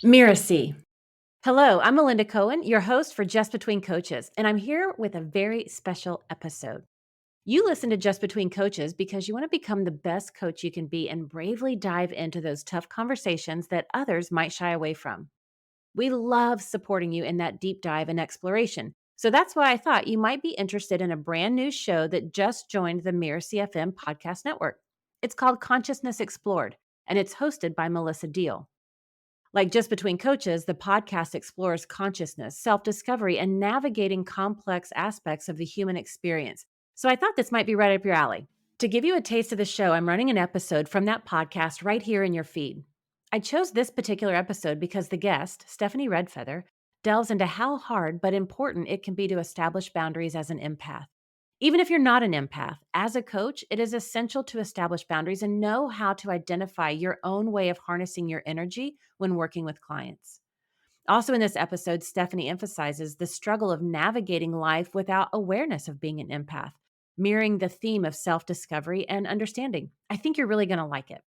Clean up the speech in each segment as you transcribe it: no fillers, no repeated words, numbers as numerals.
Mirasee. Hello, I'm Melinda Cohan, your host for Just Between Coaches, and I'm here with a very special episode. You listen to Just Between Coaches because you want to become the best coach you can be and bravely dive into those tough conversations that others might shy away from. We love supporting you in that deep dive and exploration. So that's why I thought you might be interested in a brand new show that just joined the Mirasee FM podcast network. It's called Consciousness Explored, and it's hosted by Melissa Deal. Like Just Between Coaches, the podcast explores consciousness, self-discovery, and navigating complex aspects of the human experience. So I thought this might be right up your alley. To give you a taste of the show, I'm running an episode from that podcast right here in your feed. I chose this particular episode because the guest, Stephanie Redfeather, delves into how hard but important it can be to establish boundaries as an empath. Even if you're not an empath, as a coach, it is essential to establish boundaries and know how to identify your own way of harnessing your energy when working with clients. Also, in this episode, Stephanie emphasizes the struggle of navigating life without awareness of being an empath, mirroring the theme of self-discovery and understanding. I think you're really going to like it.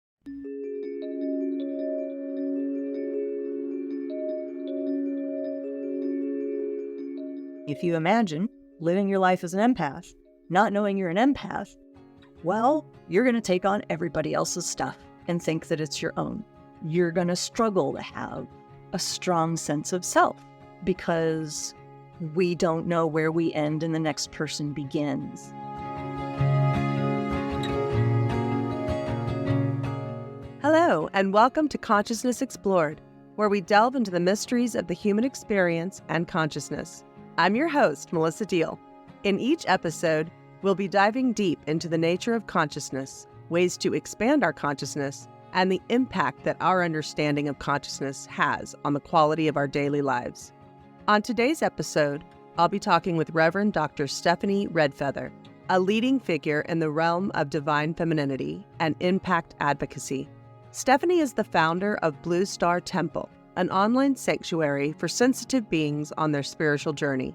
If you imagine living your life as an empath, not knowing you're an empath, well, you're going to take on everybody else's stuff and think that it's your own. You're going to struggle to have a strong sense of self because we don't know where we end and the next person begins. Hello, and welcome to Consciousness Explored, where we delve into the mysteries of the human experience and consciousness. I'm your host, Melissa Deal. In each episode, we'll be diving deep into the nature of consciousness, ways to expand our consciousness, and the impact that our understanding of consciousness has on the quality of our daily lives. On today's episode, I'll be talking with Reverend Dr. Stephanie Redfeather, a leading figure in the realm of divine femininity and impact advocacy. Stephanie is the founder of Blue Star Temple, an online sanctuary for sensitive beings on their spiritual journey.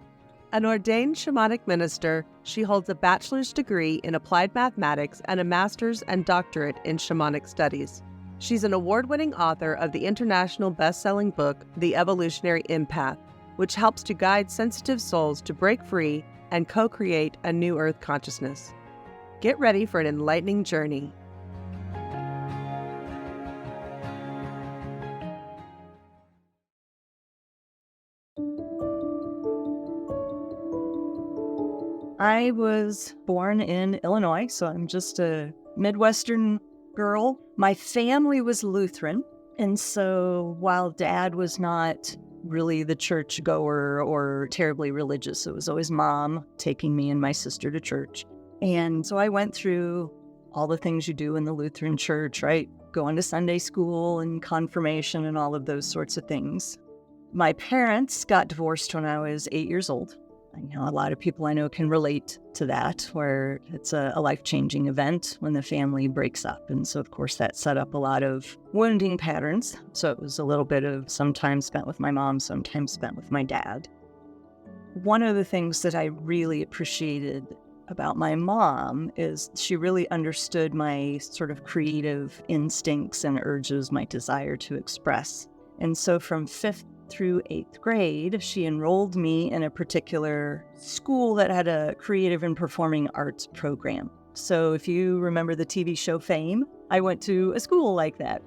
An ordained shamanic minister, she holds a bachelor's degree in applied mathematics and a master's and doctorate in shamanic studies. She's an award-winning author of the international best-selling book, The Evolutionary Empath, which helps to guide sensitive souls to break free and co-create a new earth consciousness. Get ready for an enlightening journey. I was born in Illinois, so I'm just a Midwestern girl. My family was Lutheran, and so while Dad was not really the churchgoer or terribly religious, it was always Mom taking me and my sister to church. And so I went through all the things you do in the Lutheran church, right? Going to Sunday school and confirmation and all of those sorts of things. My parents got divorced when I was 8 years old. I know a lot of people I know can relate to that, where it's a life-changing event when the family breaks up. And so, of course, that set up a lot of wounding patterns. So it was a little bit of sometimes spent with my mom, sometimes spent with my dad. One of the things that I really appreciated about my mom is she really understood my sort of creative instincts and urges, my desire to express. And so from 5th through 8th grade, she enrolled me in a particular school that had a creative and performing arts program. So if you remember the TV show Fame, I went to a school like that.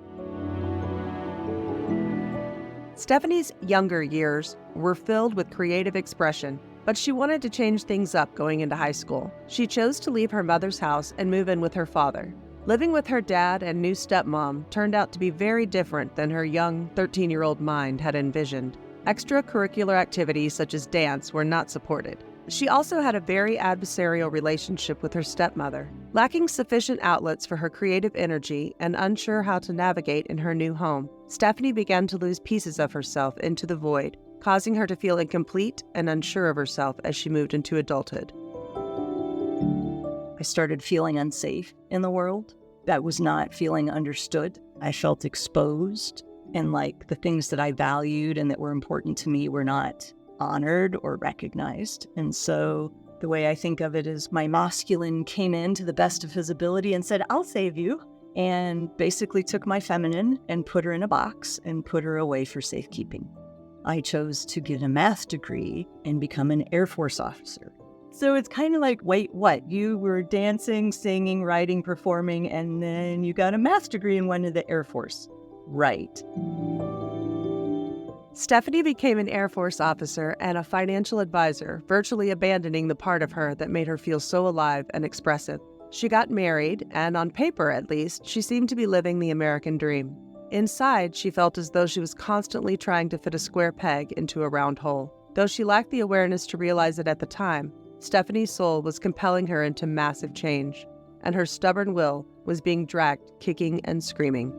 Stephanie's younger years were filled with creative expression, but she wanted to change things up going into high school. She chose to leave her mother's house and move in with her father. Living with her dad and new stepmom turned out to be very different than her young 13-year-old mind had envisioned. Extracurricular activities such as dance were not supported. She also had a very adversarial relationship with her stepmother. Lacking sufficient outlets for her creative energy and unsure how to navigate in her new home, Stephanie began to lose pieces of herself into the void, causing her to feel incomplete and unsure of herself as she moved into adulthood. I started feeling unsafe in the world. I was not feeling understood. I felt exposed, and like the things that I valued and that were important to me were not honored or recognized. And so the way I think of it is my masculine came in to the best of his ability and said, I'll save you. and basically took my feminine and put her in a box and put her away for safekeeping. I chose to get a math degree and become an Air Force officer. So it's kind of like, wait, what? You were dancing, singing, writing, performing, and then you got a math degree and went to the Air Force. Right. Stephanie became an Air Force officer and a financial advisor, virtually abandoning the part of her that made her feel so alive and expressive. She got married, and on paper at least, she seemed to be living the American dream. Inside, she felt as though she was constantly trying to fit a square peg into a round hole. Though she lacked the awareness to realize it at the time, Stephanie's soul was compelling her into massive change, and her stubborn will was being dragged kicking and screaming.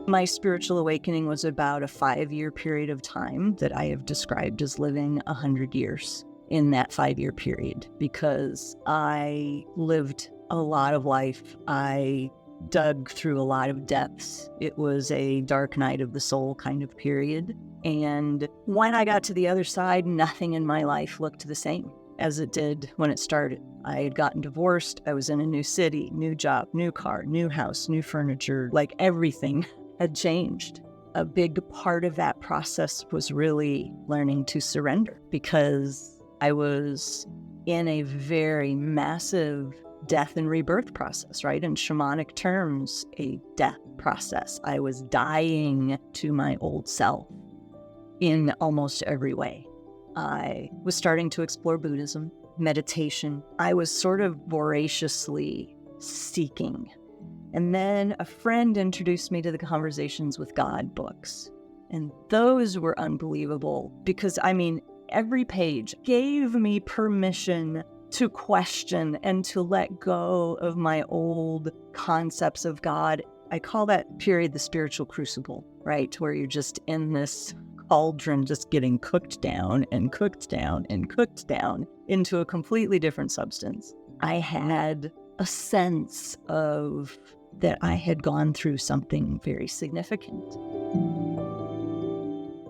My spiritual awakening was about a 5-year period of time that I have described as living 100 years in that 5-year period, because I lived a lot of life. I dug through a lot of depths. It was a dark night of the soul kind of period. And when I got to the other side, nothing in my life looked the same as it did when it started. I had gotten divorced. I was in a new city, new job, new car, new house, new furniture. Like everything had changed. A big part of that process was really learning to surrender, because I was in a very massive death and rebirth process, right? In shamanic terms, a death process. I was dying to my old self in almost every way. I was starting to explore Buddhism, meditation. I was sort of voraciously seeking. And then a friend introduced me to the Conversations with God books. And those were unbelievable because, every page gave me permission to question and to let go of my old concepts of God. I call that period the spiritual crucible, right? Where you're just in this cauldron just getting cooked down and cooked down and cooked down into a completely different substance. I had a sense of that I had gone through something very significant.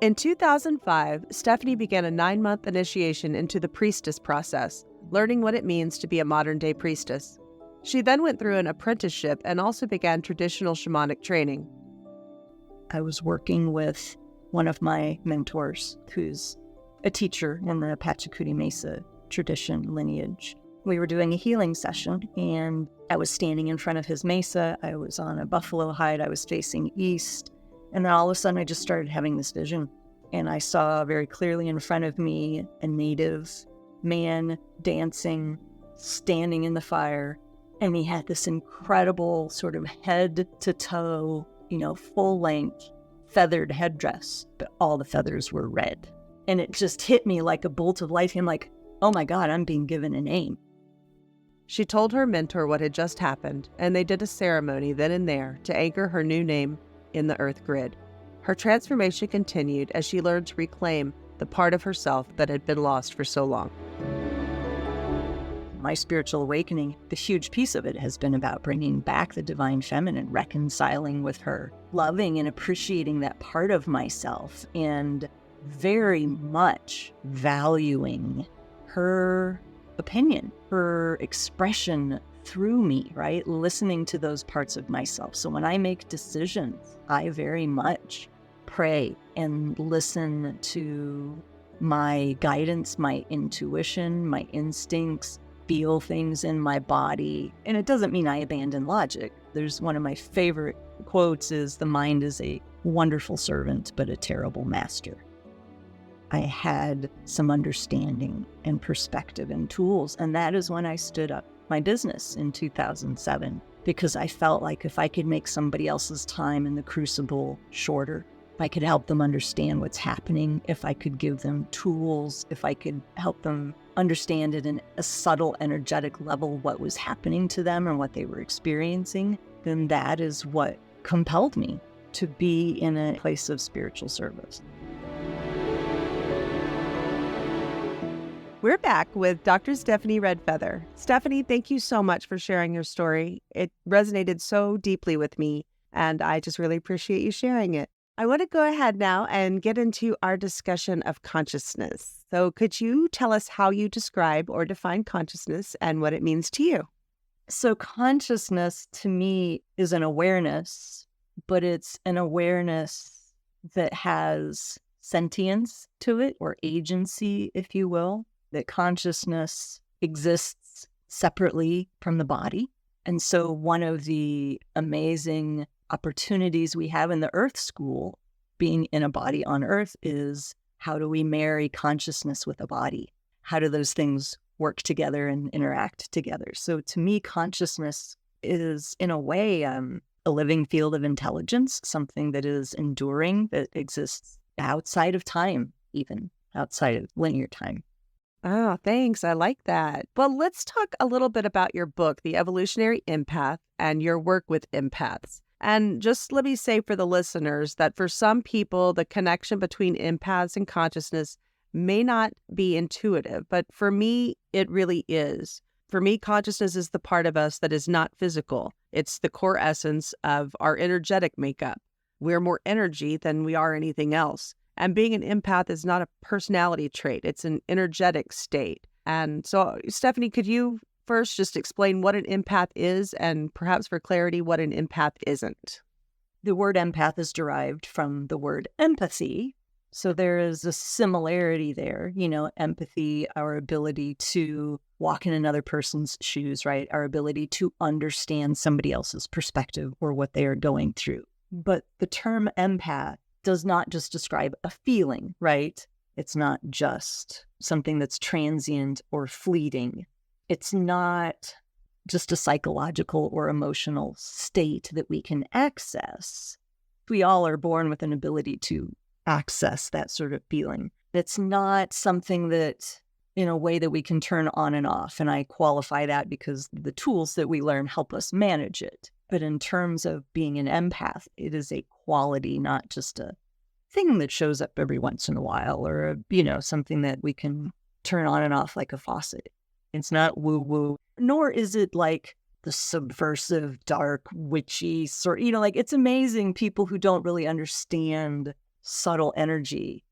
In 2005, Stephanie began a 9-month initiation into the priestess process, learning what it means to be a modern-day priestess. She then went through an apprenticeship and also began traditional shamanic training. I was working with one of my mentors, who's a teacher in the Pachacuti Mesa tradition lineage. We were doing a healing session, and I was standing in front of his mesa. I was on a buffalo hide. I was facing east. And then all of a sudden, I just started having this vision. And I saw very clearly in front of me a native man dancing, standing in the fire. And he had this incredible sort of head to toe, full length, feathered headdress, but all the feathers were red. And it just hit me like a bolt of light. I'm like, oh my God, I'm being given a name. She told her mentor what had just happened, and they did a ceremony then and there to anchor her new name in the earth grid. Her transformation continued as she learned to reclaim the part of herself that had been lost for so long. My spiritual awakening, the huge piece of it has been about bringing back the divine feminine, reconciling with her, loving and appreciating that part of myself, and very much valuing her opinion, her expression through me, right? Listening to those parts of myself. So when I make decisions, I very much pray and listen to my guidance, my intuition, my instincts, feel things in my body. And it doesn't mean I abandon logic. There's one of my favorite quotes is, the mind is a wonderful servant, but a terrible master. I had some understanding and perspective and tools. And that is when I stood up my business in 2007, because I felt like if I could make somebody else's time in the crucible shorter, if I could help them understand what's happening, if I could give them tools, if I could help them understand at a subtle energetic level what was happening to them and what they were experiencing, then that is what compelled me to be in a place of spiritual service. We're back with Dr. Stephanie Redfeather. Stephanie, thank you so much for sharing your story. It resonated so deeply with me, and I just really appreciate you sharing it. I want to go ahead now and get into our discussion of consciousness. So could you tell us how you describe or define consciousness and what it means to you? So consciousness to me is an awareness, but it's an awareness that has sentience to it, or agency, if you will, that consciousness exists separately from the body. And so one of the amazing opportunities we have in the Earth School, being in a body on Earth, is how do we marry consciousness with a body? How do those things work together and interact together? So to me, consciousness is, in a way, a living field of intelligence, something that is enduring, that exists outside of time, even outside of linear time. Oh, thanks. I like that. Well, let's talk a little bit about your book, The Evolutionary Empath, and your work with empaths. And just let me say for the listeners that for some people, the connection between empaths and consciousness may not be intuitive, but for me, it really is. For me, consciousness is the part of us that is not physical. It's the core essence of our energetic makeup. We're more energy than we are anything else. And being an empath is not a personality trait. It's an energetic state. And so, Stephanie, could you first just explain what an empath is, and perhaps for clarity, what an empath isn't? The word empath is derived from the word empathy. So there is a similarity there, empathy, our ability to walk in another person's shoes, right? Our ability to understand somebody else's perspective or what they are going through. But the term empath does not just describe a feeling, right? It's not just something that's transient or fleeting. It's not just a psychological or emotional state that we can access. We all are born with an ability to access that sort of feeling. It's not something that, in a way, that we can turn on and off. And I qualify that because the tools that we learn help us manage it. But in terms of being an empath, it is a quality, not just a thing that shows up every once in a while, or, something that we can turn on and off like a faucet. It's not woo-woo, nor is it like the subversive, dark, witchy sort, it's amazing people who don't really understand subtle energy,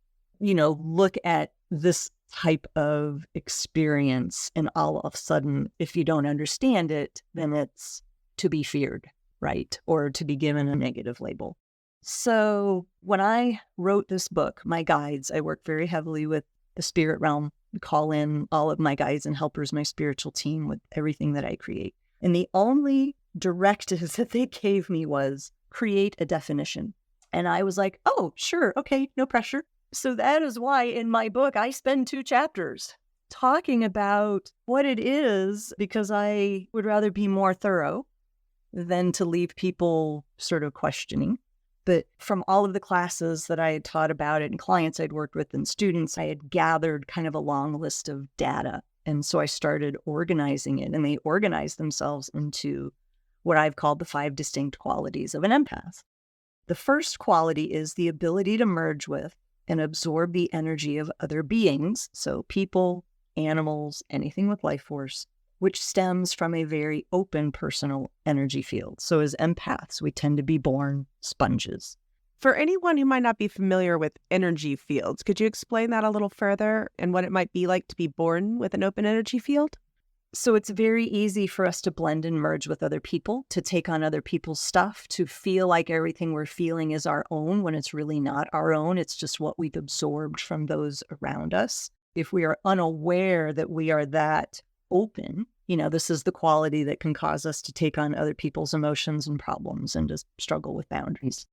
look at this type of experience, and all of a sudden, if you don't understand it, then it's to be feared, right? Or to be given a negative label. So when I wrote this book, my guides, I work very heavily with the spirit realm. We call in all of my guides and helpers, my spiritual team, with everything that I create. And the only directives that they gave me was create a definition. And I was like, oh, sure. Okay. No pressure. So that is why in my book, I spend 2 chapters talking about what it is, because I would rather be more thorough than to leave people sort of questioning. But from all of the classes that I had taught about it and clients I'd worked with and students, I had gathered kind of a long list of data. And so I started organizing it, and they organized themselves into what I've called the 5 distinct qualities of an empath. The first quality is the ability to merge with and absorb the energy of other beings, so people, animals, anything with life force, which stems from a very open personal energy field. So as empaths, we tend to be born sponges. For anyone who might not be familiar with energy fields, could you explain that a little further and what it might be like to be born with an open energy field? So it's very easy for us to blend and merge with other people, to take on other people's stuff, to feel like everything we're feeling is our own when it's really not our own. It's just what we've absorbed from those around us. If we are unaware that we are that open, this is the quality that can cause us to take on other people's emotions and problems and to struggle with boundaries.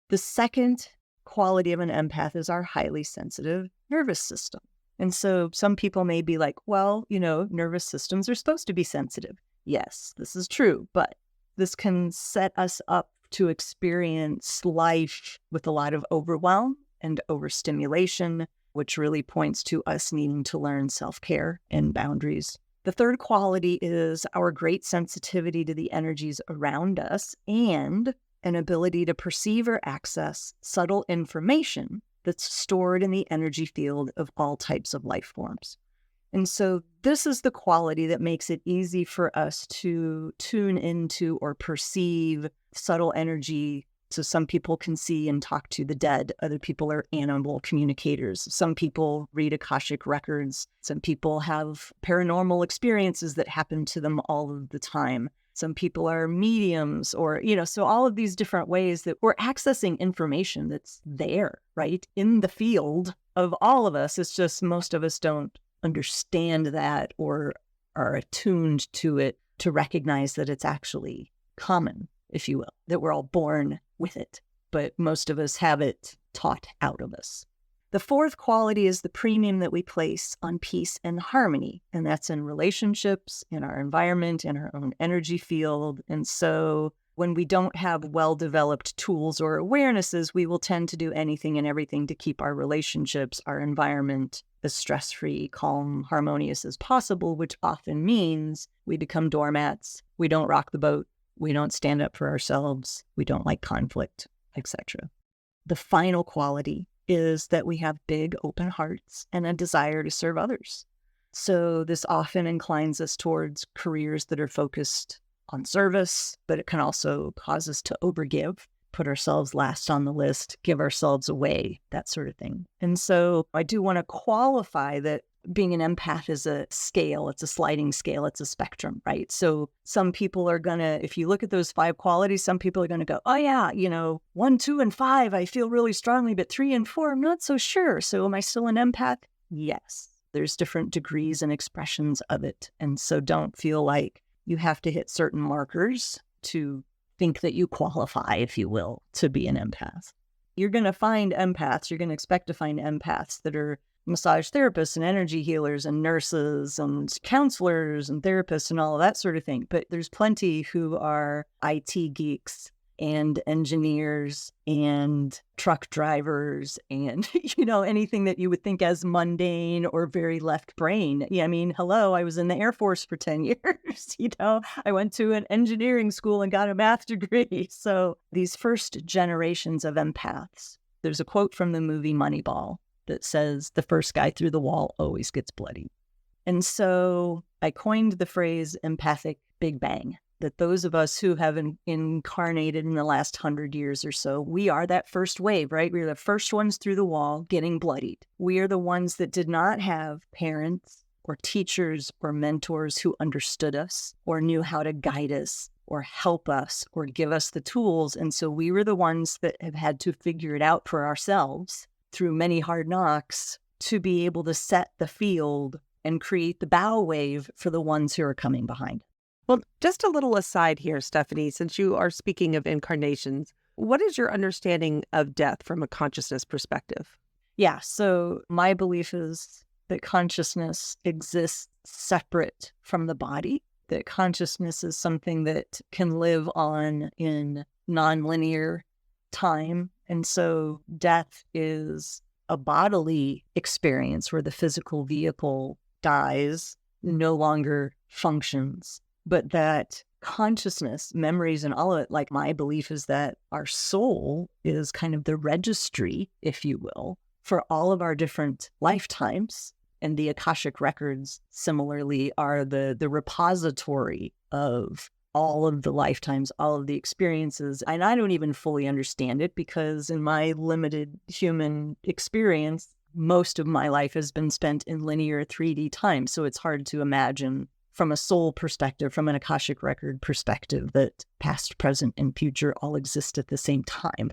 The second quality of an empath is our highly sensitive nervous system. And so some people may be like, well, nervous systems are supposed to be sensitive. Yes, this is true, but this can set us up to experience life with a lot of overwhelm and overstimulation, which really points to us needing to learn self-care and boundaries. The third quality is our great sensitivity to the energies around us and an ability to perceive or access subtle information that's stored in the energy field of all types of life forms. And so this is the quality that makes it easy for us to tune into or perceive subtle energy So some people can see and talk to the dead. Other people are animal communicators. Some people read Akashic records. Some people have paranormal experiences that happen to them all of the time. Some people are mediums or, so all of these different ways that we're accessing information that's there, right? In the field of all of us. It's just most of us don't understand that or are attuned to it to recognize that it's actually common, if you will, that we're all born with it. But most of us have it taught out of us. The fourth quality is the premium that we place on peace and harmony. And that's in relationships, in our environment, in our own energy field. And so when we don't have well-developed tools or awarenesses, we will tend to do anything and everything to keep our relationships, our environment as stress-free, calm, harmonious as possible, which often means we become doormats, we don't rock the boat, we don't stand up for ourselves, we don't like conflict, etc. The final quality is that we have big open hearts and a desire to serve others. So this often inclines us towards careers that are focused on service, but it can also cause us to overgive, put ourselves last on the list, give ourselves away, that sort of thing. And so I do want to qualify that being an empath is a scale. It's a sliding scale. It's a spectrum, right? So some people are going to, if you look at those 5 qualities, some people are going to go, oh yeah, 1, 2, and 5, I feel really strongly, but 3 and 4, I'm not so sure. So am I still an empath? Yes. There's different degrees and expressions of it. And so don't feel like you have to hit certain markers to think that you qualify, if you will, to be an empath. You're going to find empaths. You're going to expect to find empaths that are massage therapists and energy healers and nurses and counselors and therapists and all of that sort of thing. But there's plenty who are IT geeks and engineers and truck drivers and, anything that you would think as mundane or very left brain. Yeah, I mean, hello, I was in the Air Force for 10 years. I went to an engineering school and got a math degree. So these first generations of empaths, there's a quote from the movie Moneyball that says, the first guy through the wall always gets bloody. And so I coined the phrase empathic Big Bang, that those of us who have incarnated in the last 100 years or so, we are that first wave, right? We're the first ones through the wall getting bloodied. We are the ones that did not have parents or teachers or mentors who understood us or knew how to guide us or help us or give us the tools. And so we were the ones that have had to figure it out for ourselves through many hard knocks to be able to set the field and create the bow wave for the ones who are coming behind. Well, just a little aside here, Stephanie, since you are speaking of incarnations, what is your understanding of death from a consciousness perspective? Yeah, so my belief is that consciousness exists separate from the body, that consciousness is something that can live on in nonlinear time. And so death is a bodily experience where the physical vehicle dies, no longer functions, but that consciousness, memories, and all of it, like my belief is that our soul is kind of the registry, if you will, for all of our different lifetimes. And the Akashic records, similarly, are the repository of all of the lifetimes, all of the experiences. And I don't even fully understand it because in my limited human experience, most of my life has been spent in linear 3D time. So it's hard to imagine from a soul perspective, from an Akashic record perspective, that past, present, and future all exist at the same time,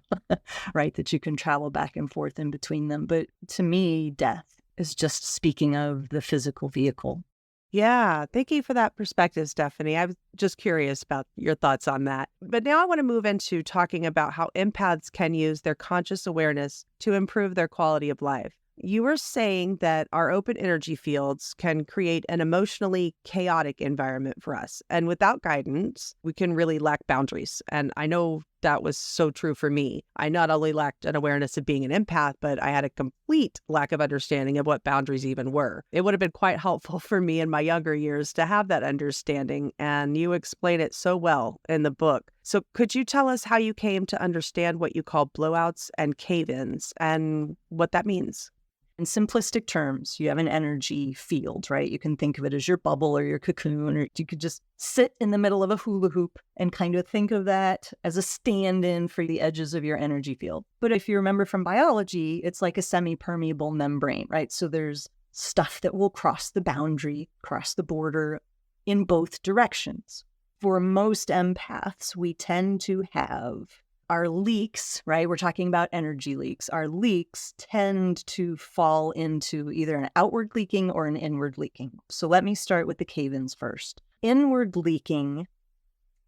right? That you can travel back and forth in between them. But to me, death is just speaking of the physical vehicle. Yeah, thank you for that perspective, Stephanie. I was just curious about your thoughts on that. But now I want to move into talking about how empaths can use their conscious awareness to improve their quality of life. You were saying that our open energy fields can create an emotionally chaotic environment for us. And without guidance, we can really lack boundaries. And I know that was so true for me. I not only lacked an awareness of being an empath, but I had a complete lack of understanding of what boundaries even were. It would have been quite helpful for me in my younger years to have that understanding. And you explain it so well in the book. So could you tell us how you came to understand what you call blowouts and cave-ins and what that means? In simplistic terms, you have an energy field, right? You can think of it as your bubble or your cocoon, or you could just sit in the middle of a hula hoop and kind of think of that as a stand-in for the edges of your energy field. But if you remember from biology, it's like a semi-permeable membrane, right? So there's stuff that will cross the boundary, cross the border in both directions. For most empaths, we tend to have our leaks, right? We're talking about energy leaks. Our leaks tend to fall into either an outward leaking or an inward leaking. So let me start with the cave-ins first. Inward leaking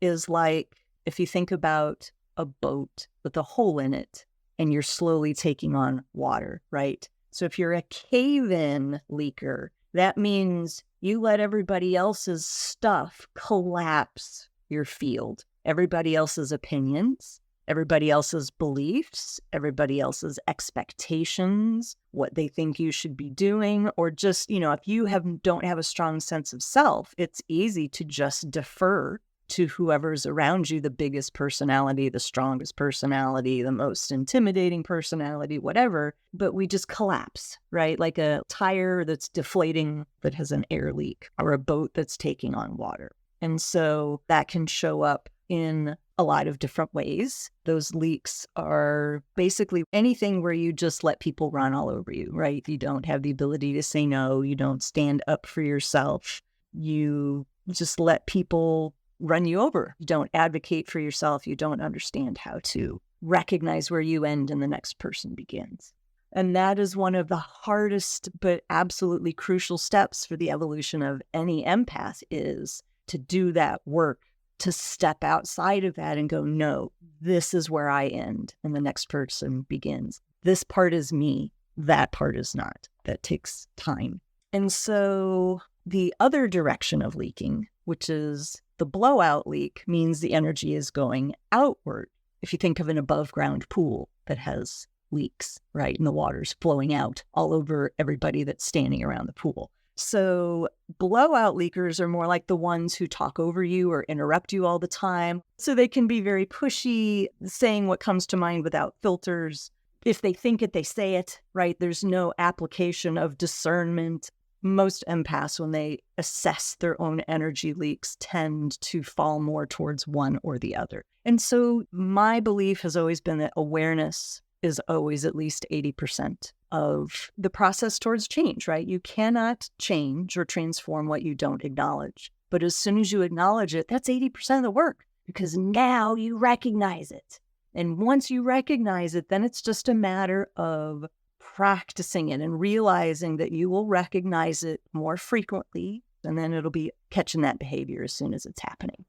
is like if you think about a boat with a hole in it and you're slowly taking on water, right? So if you're a cave-in leaker, that means you let everybody else's stuff collapse your field, everybody else's opinions, everybody else's beliefs, everybody else's expectations, what they think you should be doing, or just, if you don't have a strong sense of self, it's easy to just defer to whoever's around you, the biggest personality, the strongest personality, the most intimidating personality, whatever. But we just collapse, right? Like a tire that's deflating that has an air leak, or a boat that's taking on water. And so that can show up in a lot of different ways. Those leaks are basically anything where you just let people run all over you, right? You don't have the ability to say no. You don't stand up for yourself. You just let people run you over. You don't advocate for yourself. You don't understand how to recognize where you end and the next person begins. And that is one of the hardest but absolutely crucial steps for the evolution of any empath, is to do that work, to step outside of that and go, no, this is where I end and the next person begins. This part is me. That part is not. That takes time. And so the other direction of leaking, which is the blowout leak, means the energy is going outward. If you think of an above ground pool that has leaks, right? And the water's flowing out all over everybody that's standing around the pool. So blowout leakers are more like the ones who talk over you or interrupt you all the time. So they can be very pushy, saying what comes to mind without filters. If they think it, they say it, right? There's no application of discernment. Most empaths, when they assess their own energy leaks, tend to fall more towards one or the other. And so my belief has always been that awareness is always at least 80% of the process towards change, right? You cannot change or transform what you don't acknowledge. But as soon as you acknowledge it, that's 80% of the work, because now you recognize it. And once you recognize it, then it's just a matter of practicing it and realizing that you will recognize it more frequently, and then it'll be catching that behavior as soon as it's happening.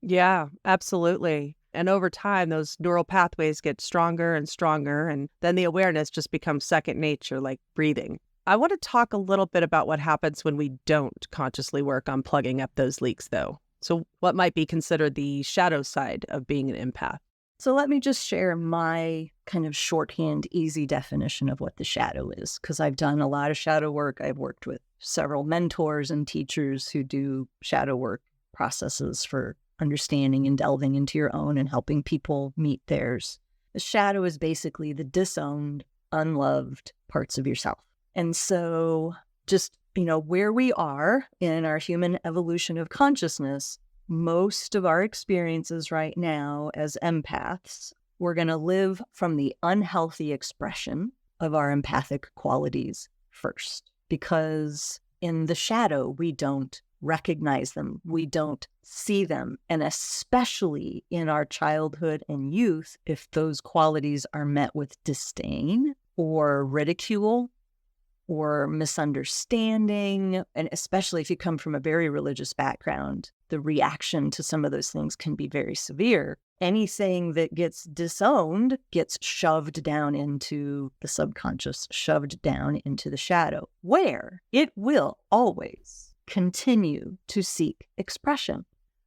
Yeah, absolutely. And over time, those neural pathways get stronger and stronger, and then the awareness just becomes second nature, like breathing. I want to talk a little bit about what happens when we don't consciously work on plugging up those leaks, though. So what might be considered the shadow side of being an empath? So let me just share my kind of shorthand, easy definition of what the shadow is, because I've done a lot of shadow work. I've worked with several mentors and teachers who do shadow work processes for understanding and delving into your own and helping people meet theirs. The shadow is basically the disowned, unloved parts of yourself. And so just, where we are in our human evolution of consciousness, most of our experiences right now as empaths, we're going to live from the unhealthy expression of our empathic qualities first, because in the shadow, we don't recognize them. We don't see them. And especially in our childhood and youth, if those qualities are met with disdain or ridicule or misunderstanding, and especially if you come from a very religious background, the reaction to some of those things can be very severe. Anything that gets disowned gets shoved down into the subconscious, shoved down into the shadow, where it will always continue to seek expression.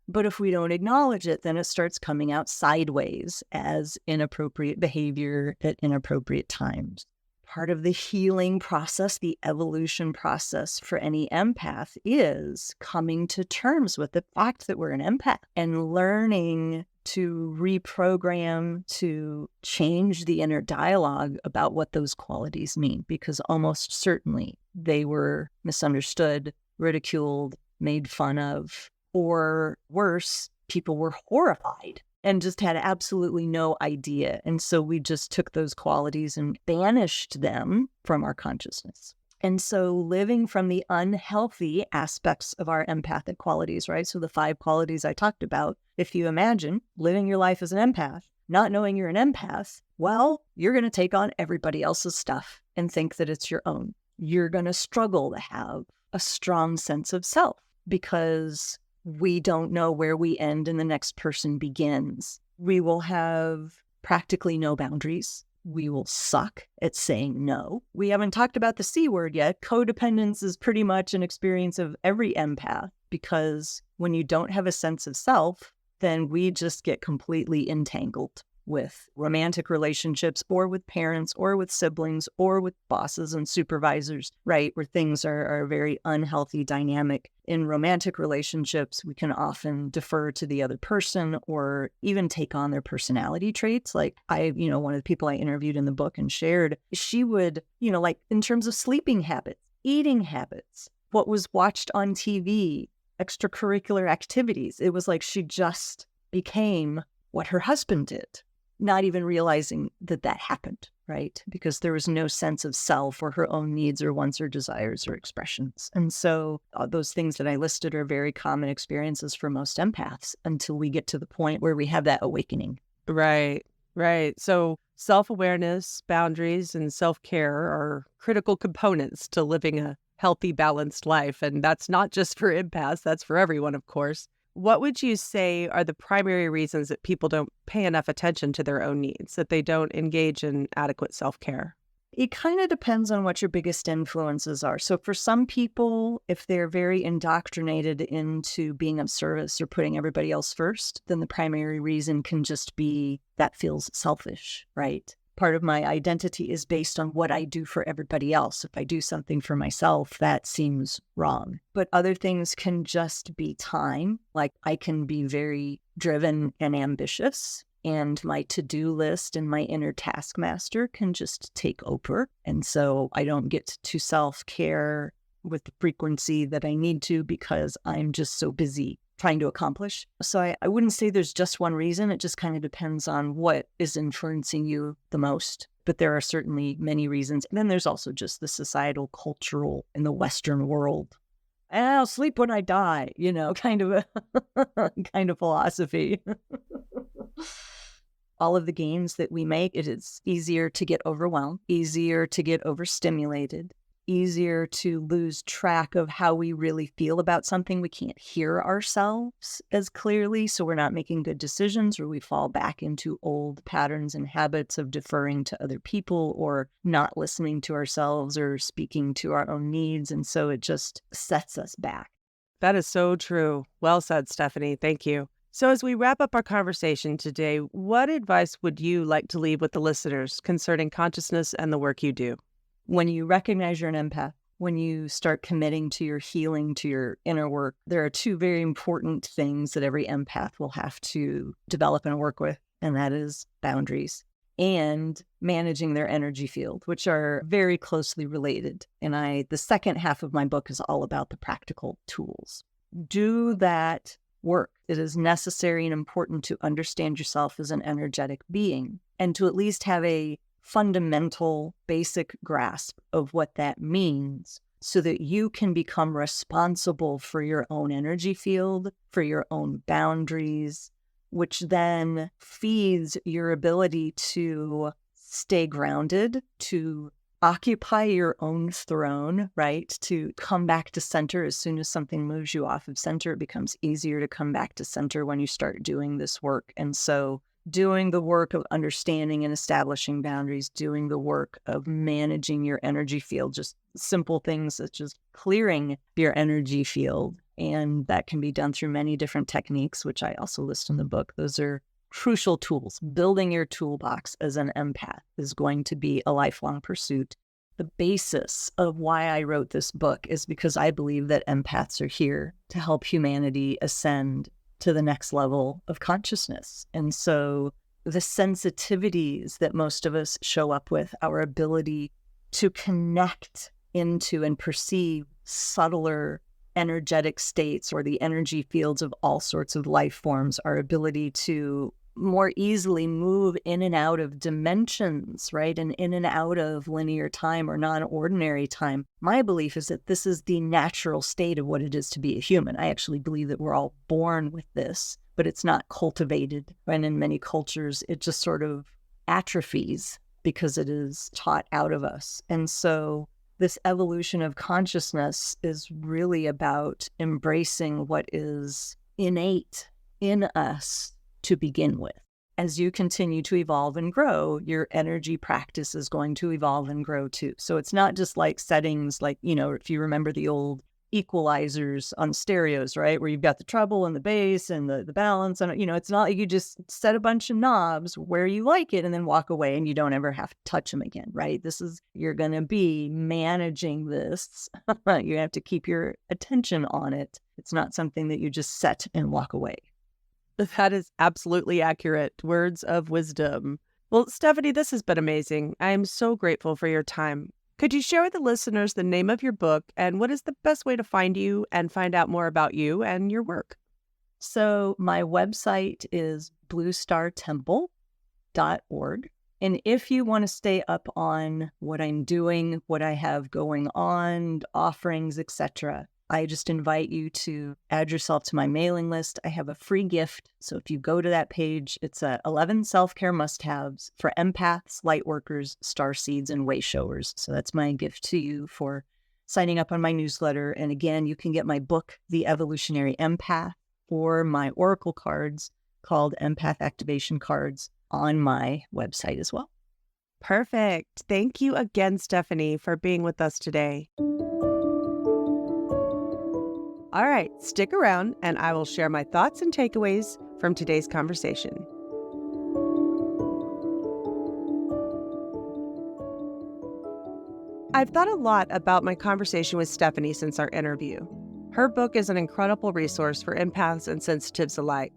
But if we don't acknowledge it, then it starts coming out sideways as inappropriate behavior at inappropriate times. Part of the healing process, the evolution process for any empath, is coming to terms with the fact that we're an empath and learning to reprogram, to change the inner dialogue about what those qualities mean, because almost certainly they were misunderstood, ridiculed, made fun of, or worse, people were horrified and just had absolutely no idea. And so we just took those qualities and banished them from our consciousness. And so living from the unhealthy aspects of our empathic qualities, right? So the 5 qualities I talked about, if you imagine living your life as an empath, not knowing you're an empath, well, you're going to take on everybody else's stuff and think that it's your own. You're going to struggle to have a strong sense of self because we don't know where we end and the next person begins. We will have practically no boundaries. We will suck at saying no. We haven't talked about the C word yet. Codependence is pretty much an experience of every empath, because when you don't have a sense of self, then we just get completely entangled with romantic relationships or with parents or with siblings or with bosses and supervisors, right? Where things are a very unhealthy dynamic. In romantic relationships, we can often defer to the other person or even take on their personality traits. Like one of the people I interviewed in the book and shared, she would, like in terms of sleeping habits, eating habits, what was watched on TV, extracurricular activities. It was like she just became what her husband did, not even realizing that happened, right? Because there was no sense of self or her own needs or wants or desires or expressions. And so those things that I listed are very common experiences for most empaths until we get to the point where we have that awakening. Right, right. So self-awareness, boundaries, and self-care are critical components to living a healthy, balanced life. And that's not just for empaths, that's for everyone, of course. What would you say are the primary reasons that people don't pay enough attention to their own needs, that they don't engage in adequate self-care? It kind of depends on what your biggest influences are. So for some people, if they're very indoctrinated into being of service or putting everybody else first, then the primary reason can just be that feels selfish, right? Part of my identity is based on what I do for everybody else. If I do something for myself, that seems wrong. But other things can just be time. Like I can be very driven and ambitious, and my to-do list and my inner taskmaster can just take over. And so I don't get to self-care with the frequency that I need to because I'm just so busy trying to accomplish. So I wouldn't say there's just one reason. It just kind of depends on what is influencing you the most. But there are certainly many reasons. And then there's also just the societal, cultural, in the Western world. I'll sleep when I die, kind of a kind of philosophy. All of the gains that we make, it is easier to get overwhelmed, easier to get overstimulated, easier to lose track of how we really feel about something. We can't hear ourselves as clearly, so we're not making good decisions, or we fall back into old patterns and habits of deferring to other people or not listening to ourselves or speaking to our own needs. And so it just sets us back. That is so true. Well said, Stephanie. Thank you. So as we wrap up our conversation today, what advice would you like to leave with the listeners concerning consciousness and the work you do? When you recognize you're an empath, when you start committing to your healing, to your inner work, there are 2 very important things that every empath will have to develop and work with, and that is boundaries and managing their energy field, which are very closely related. And the second half of my book is all about the practical tools. Do that work. It is necessary and important to understand yourself as an energetic being and to at least have a fundamental, basic grasp of what that means so that you can become responsible for your own energy field, for your own boundaries, which then feeds your ability to stay grounded, to occupy your own throne, right? To come back to center. As soon as something moves you off of center, it becomes easier to come back to center when you start doing this work. And so doing the work of understanding and establishing boundaries, doing the work of managing your energy field, just simple things such as clearing your energy field. And that can be done through many different techniques, which I also list in the book. Those are crucial tools. Building your toolbox as an empath is going to be a lifelong pursuit. The basis of why I wrote this book is because I believe that empaths are here to help humanity ascend, to the next level of consciousness. And so the sensitivities that most of us show up with, our ability to connect into and perceive subtler energetic states or the energy fields of all sorts of life forms, our ability to more easily move in and out of dimensions, right? And in and out of linear time or non-ordinary time. My belief is that this is the natural state of what it is to be a human. I actually believe that we're all born with this, but it's not cultivated. And in many cultures, it just sort of atrophies because it is taught out of us. And so this evolution of consciousness is really about embracing what is innate in us to begin with. As you continue to evolve and grow, your energy practice is going to evolve and grow too. So it's not just like settings like, if you remember the old equalizers on stereos, right? Where you've got the treble and the bass and the balance. And, it's not like you just set a bunch of knobs where you like it and then walk away and you don't ever have to touch them again, right? You're going to be managing this. You have to keep your attention on it. It's not something that you just set and walk away. That is absolutely accurate. Words of wisdom. Well, Stephanie, this has been amazing. I am so grateful for your time. Could you share with the listeners the name of your book and what is the best way to find you and find out more about you and your work? So my website is bluestartemple.org. And if you want to stay up on what I'm doing, what I have going on, offerings, etc., I just invite you to add yourself to my mailing list. I have a free gift. So if you go to that page, it's 11 self-care must-haves for empaths, light workers, starseeds, and way showers. So that's my gift to you for signing up on my newsletter. And again, you can get my book, The Evolutionary Empath, or my oracle cards called Empath Activation Cards on my website as well. Perfect. Thank you again, Stephanie, for being with us today. All right, stick around and I will share my thoughts and takeaways from today's conversation. I've thought a lot about my conversation with Stephanie since our interview. Her book is an incredible resource for empaths and sensitives alike.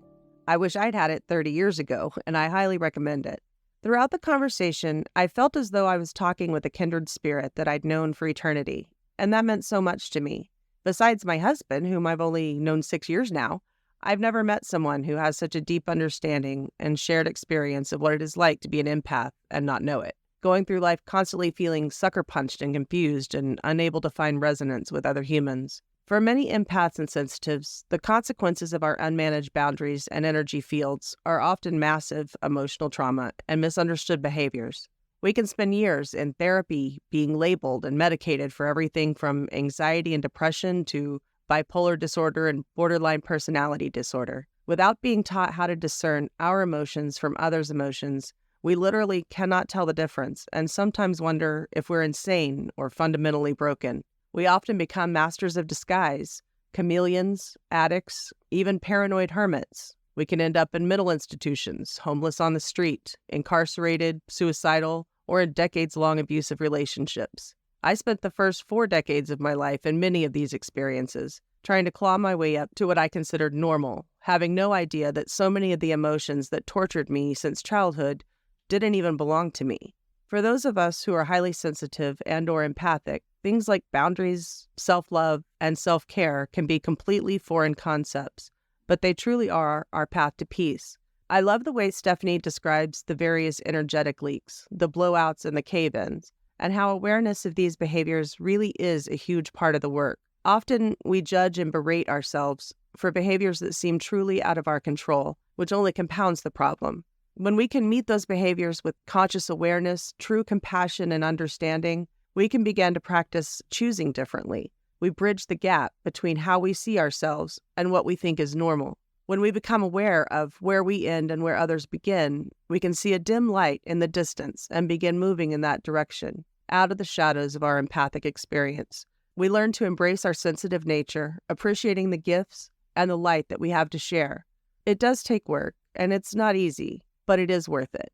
I wish I'd had it 30 years ago, and I highly recommend it. Throughout the conversation, I felt as though I was talking with a kindred spirit that I'd known for eternity, and that meant so much to me. Besides my husband, whom I've only known 6 years now, I've never met someone who has such a deep understanding and shared experience of what it is like to be an empath and not know it, going through life constantly feeling sucker punched and confused and unable to find resonance with other humans. For many empaths and sensitives, the consequences of our unmanaged boundaries and energy fields are often massive emotional trauma and misunderstood behaviors. We can spend years in therapy being labeled and medicated for everything from anxiety and depression to bipolar disorder and borderline personality disorder. Without being taught how to discern our emotions from others' emotions, we literally cannot tell the difference and sometimes wonder if we're insane or fundamentally broken. We often become masters of disguise, chameleons, addicts, even paranoid hermits. We can end up in mental institutions, homeless on the street, incarcerated, suicidal, or in decades-long abusive relationships. I spent the first 4 decades of my life in many of these experiences, trying to claw my way up to what I considered normal, having no idea that so many of the emotions that tortured me since childhood didn't even belong to me. For those of us who are highly sensitive and/or empathic, things like boundaries, self-love, and self-care can be completely foreign concepts, but they truly are our path to peace. I love the way Stephanie describes the various energetic leaks, the blowouts and the cave-ins, and how awareness of these behaviors really is a huge part of the work. Often we judge and berate ourselves for behaviors that seem truly out of our control, which only compounds the problem. When we can meet those behaviors with conscious awareness, true compassion, and understanding, we can begin to practice choosing differently. We bridge the gap between how we see ourselves and what we think is normal. When we become aware of where we end and where others begin, we can see a dim light in the distance and begin moving in that direction, out of the shadows of our empathic experience. We learn to embrace our sensitive nature, appreciating the gifts and the light that we have to share. It does take work, and it's not easy, but it is worth it.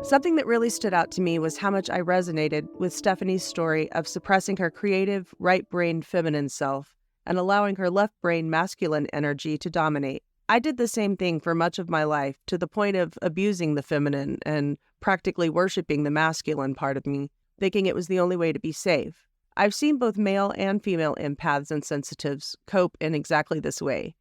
Something that really stood out to me was how much I resonated with Stephanie's story of suppressing her creative, right-brained feminine self and allowing her left brain masculine energy to dominate. I did the same thing for much of my life, to the point of abusing the feminine and practically worshiping the masculine part of me, thinking it was the only way to be safe. I've seen both male and female empaths and sensitives cope in exactly this way.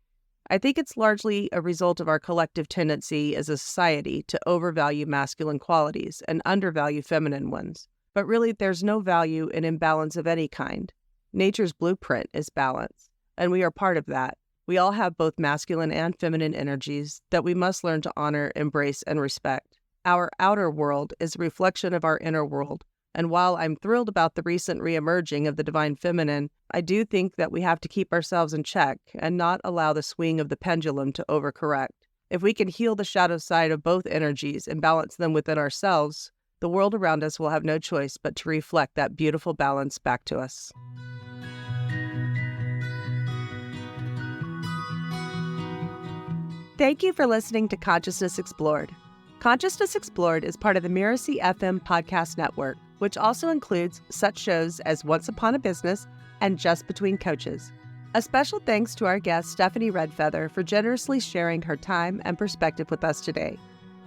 I think it's largely a result of our collective tendency as a society to overvalue masculine qualities and undervalue feminine ones. But really, there's no value in imbalance of any kind. Nature's blueprint is balance, and we are part of that. We all have both masculine and feminine energies that we must learn to honor, embrace, and respect. Our outer world is a reflection of our inner world, and while I'm thrilled about the recent reemerging of the divine feminine, I do think that we have to keep ourselves in check and not allow the swing of the pendulum to overcorrect. If we can heal the shadow side of both energies and balance them within ourselves, the world around us will have no choice but to reflect that beautiful balance back to us. Thank you for listening to Consciousness Explored. Consciousness Explored is part of the Mirasee FM podcast network, which also includes such shows as Once Upon a Business and Just Between Coaches. A special thanks to our guest, Stephanie Redfeather, for generously sharing her time and perspective with us today.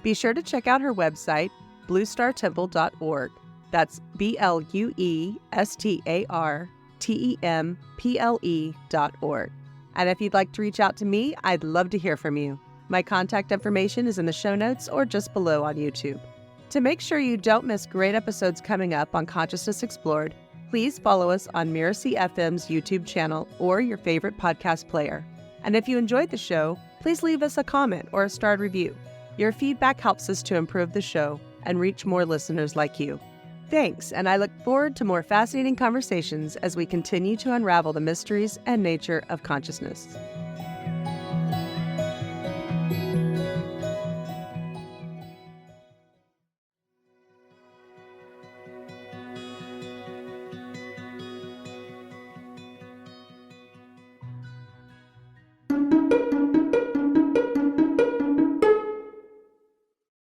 Be sure to check out her website, bluestartemple.org. That's BLUESTARTEMPLE.org. And if you'd like to reach out to me, I'd love to hear from you. My contact information is in the show notes or just below on YouTube. To make sure you don't miss great episodes coming up on Consciousness Explored, please follow us on Mirasee FM's YouTube channel or your favorite podcast player. And if you enjoyed the show, please leave us a comment or a starred review. Your feedback helps us to improve the show and reach more listeners like you. Thanks, and I look forward to more fascinating conversations as we continue to unravel the mysteries and nature of consciousness.